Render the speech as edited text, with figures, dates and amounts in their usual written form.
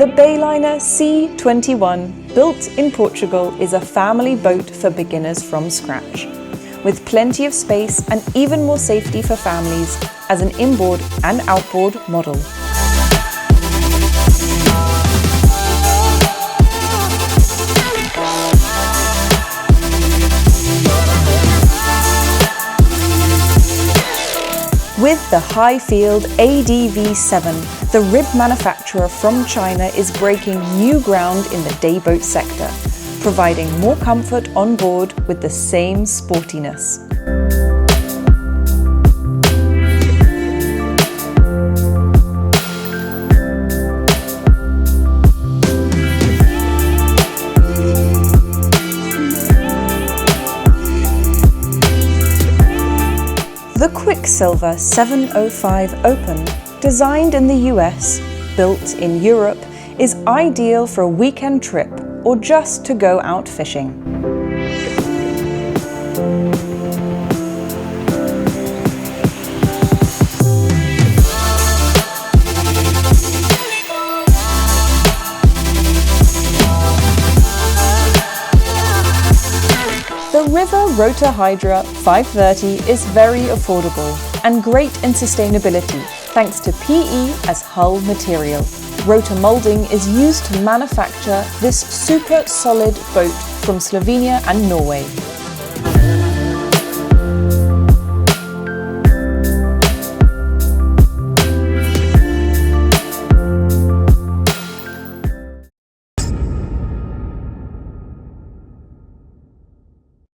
The Bayliner C21, built in Portugal, is a family boat for beginners from scratch, with plenty of space and even more safety for families as an inboard and outboard model. With the high-field ADV7, the rib manufacturer from China is breaking new ground in the dayboat sector, providing more comfort on board with the same sportiness. The Quicksilver 705 Open, designed in the US, built in Europe, is ideal for a weekend trip or just to go out fishing. The River Rotor Hydra 530 is very affordable and great in sustainability thanks to PE as hull material. Rotor molding is used to manufacture this super solid boat from Slovenia and Norway.